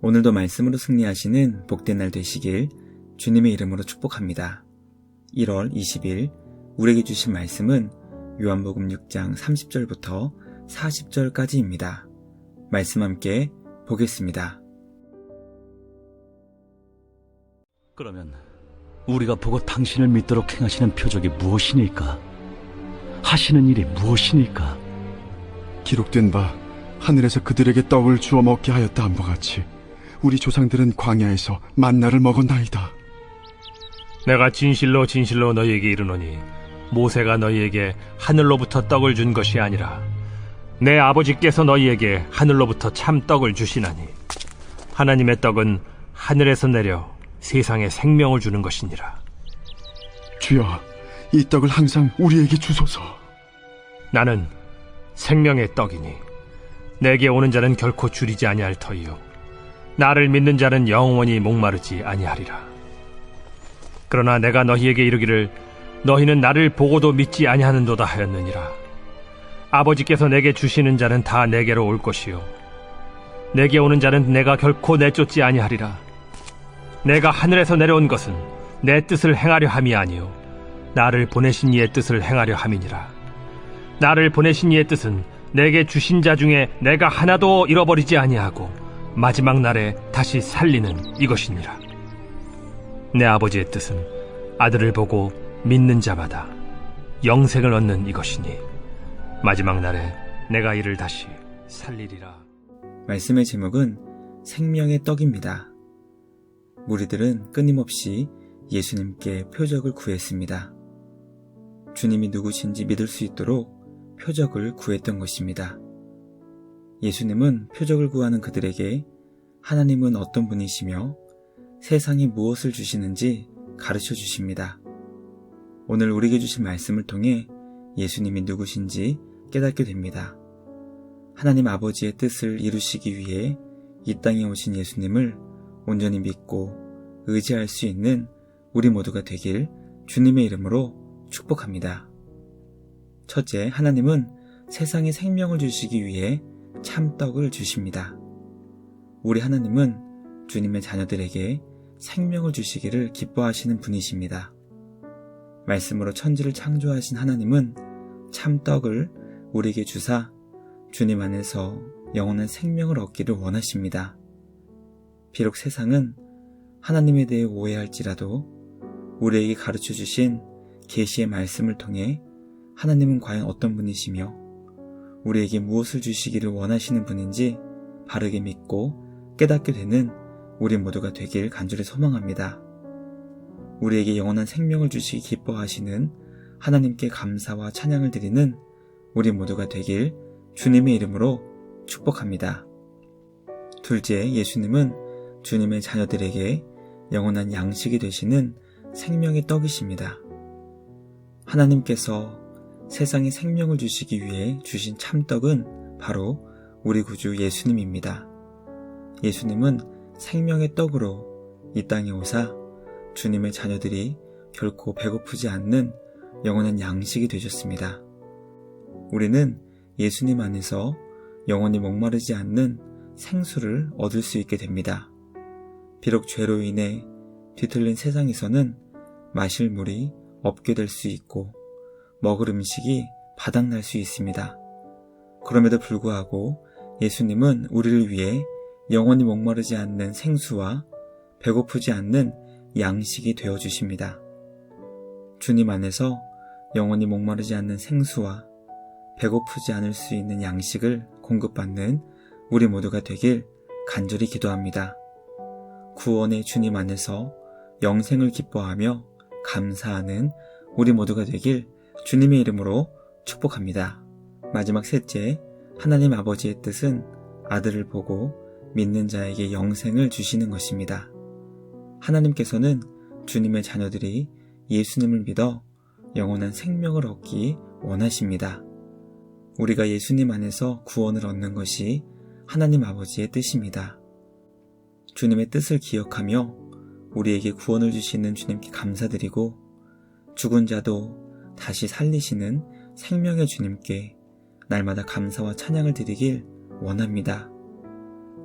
오늘도 말씀으로 승리하시는 복된 날 되시길 주님의 이름으로 축복합니다. 1월 20일 우리에게 주신 말씀은 요한복음 6장 30절부터 40절까지입니다. 말씀 함께 보겠습니다. 그러면 우리가 보고 당신을 믿도록 행하시는 표적이 무엇이니까? 하시는 일이 무엇이니까? 기록된 바 하늘에서 그들에게 떡을 주어 먹게 하였다 함과 같이 우리 조상들은 광야에서 만나를 먹었나이다. 내가 진실로 진실로 너희에게 이르노니 모세가 너희에게 하늘로부터 떡을 준 것이 아니라 내 아버지께서 너희에게 하늘로부터 참 떡을 주시나니 하나님의 떡은 하늘에서 내려 세상에 생명을 주는 것이니라. 주여, 이 떡을 항상 우리에게 주소서. 나는 생명의 떡이니 내게 오는 자는 결코 줄이지 아니할 터이요 나를 믿는 자는 영원히 목마르지 아니하리라. 그러나 내가 너희에게 이르기를 너희는 나를 보고도 믿지 아니하는도다 하였느니라. 아버지께서 내게 주시는 자는 다 내게로 올 것이요 내게 오는 자는 내가 결코 내쫓지 아니하리라. 내가 하늘에서 내려온 것은 내 뜻을 행하려 함이 아니요 나를 보내신 이의 뜻을 행하려 함이니라. 나를 보내신 이의 뜻은 내게 주신 자 중에 내가 하나도 잃어버리지 아니하고 마지막 날에 다시 살리는 이것이니라. 내 아버지의 뜻은 아들을 보고 믿는 자마다 영생을 얻는 이것이니 마지막 날에 내가 이를 다시 살리리라. 말씀의 제목은 생명의 떡입니다. 무리들은 끊임없이 예수님께 표적을 구했습니다. 주님이 누구신지 믿을 수 있도록 표적을 구했던 것입니다. 예수님은 표적을 구하는 그들에게 하나님은 어떤 분이시며 세상에 무엇을 주시는지 가르쳐 주십니다. 오늘 우리에게 주신 말씀을 통해 예수님이 누구신지 깨닫게 됩니다. 하나님 아버지의 뜻을 이루시기 위해 이 땅에 오신 예수님을 온전히 믿고 의지할 수 있는 우리 모두가 되길 주님의 이름으로 축복합니다. 첫째, 하나님은 세상에 생명을 주시기 위해 참떡을 주십니다. 우리 하나님은 주님의 자녀들에게 생명을 주시기를 기뻐하시는 분이십니다. 말씀으로 천지를 창조하신 하나님은 참떡을 우리에게 주사 주님 안에서 영원한 생명을 얻기를 원하십니다. 비록 세상은 하나님에 대해 오해할지라도 우리에게 가르쳐 주신 계시의 말씀을 통해 하나님은 과연 어떤 분이시며 우리에게 무엇을 주시기를 원하시는 분인지 바르게 믿고 깨닫게 되는 우리 모두가 되길 간절히 소망합니다. 우리에게 영원한 생명을 주시기 기뻐하시는 하나님께 감사와 찬양을 드리는 우리 모두가 되길 주님의 이름으로 축복합니다. 둘째, 예수님은 주님의 자녀들에게 영원한 양식이 되시는 생명의 떡이십니다. 하나님께서 세상에 생명을 주시기 위해 주신 참떡은 바로 우리 구주 예수님입니다. 예수님은 생명의 떡으로 이 땅에 오사 주님의 자녀들이 결코 배고프지 않는 영원한 양식이 되셨습니다. 우리는 예수님 안에서 영원히 목마르지 않는 생수를 얻을 수 있게 됩니다. 비록 죄로 인해 뒤틀린 세상에서는 마실 물이 없게 될 수 있고 먹을 음식이 바닥날 수 있습니다. 그럼에도 불구하고 예수님은 우리를 위해 영원히 목마르지 않는 생수와 배고프지 않는 양식이 되어주십니다. 주님 안에서 영원히 목마르지 않는 생수와 배고프지 않을 수 있는 양식을 공급받는 우리 모두가 되길 간절히 기도합니다. 구원의 주님 안에서 영생을 기뻐하며 감사하는 우리 모두가 되길 주님의 이름으로 축복합니다. 마지막 셋째, 하나님 아버지의 뜻은 아들을 보고 믿는 자에게 영생을 주시는 것입니다. 하나님께서는 주님의 자녀들이 예수님을 믿어 영원한 생명을 얻기 원하십니다. 우리가 예수님 안에서 구원을 얻는 것이 하나님 아버지의 뜻입니다. 주님의 뜻을 기억하며 우리에게 구원을 주시는 주님께 감사드리고 죽은 자도 다시 살리시는 생명의 주님께 날마다 감사와 찬양을 드리길 원합니다.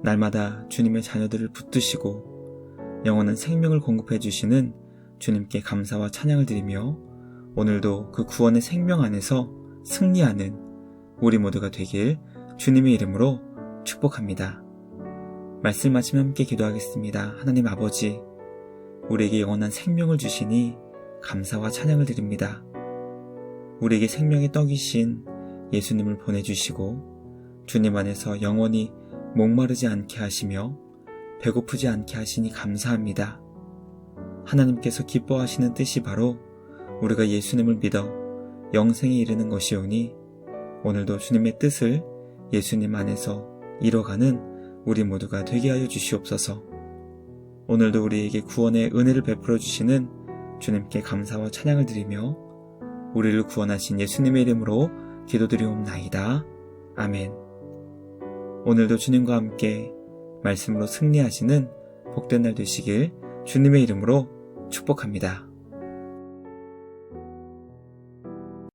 날마다 주님의 자녀들을 붙드시고 영원한 생명을 공급해 주시는 주님께 감사와 찬양을 드리며 오늘도 그 구원의 생명 안에서 승리하는 우리 모두가 되길 주님의 이름으로 축복합니다. 말씀 마치며 함께 기도하겠습니다. 하나님 아버지, 우리에게 영원한 생명을 주시니 감사와 찬양을 드립니다. 우리에게 생명의 떡이신 예수님을 보내주시고 주님 안에서 영원히 목마르지 않게 하시며 배고프지 않게 하시니 감사합니다. 하나님께서 기뻐하시는 뜻이 바로 우리가 예수님을 믿어 영생에 이르는 것이오니 오늘도 주님의 뜻을 예수님 안에서 이뤄가는 우리 모두가 되게 하여 주시옵소서. 오늘도 우리에게 구원의 은혜를 베풀어 주시는 주님께 감사와 찬양을 드리며 우리를 구원하신 예수님의 이름으로 기도드리옵나이다. 아멘. 오늘도 주님과 함께 말씀으로 승리하시는 복된 날 되시길 주님의 이름으로 축복합니다.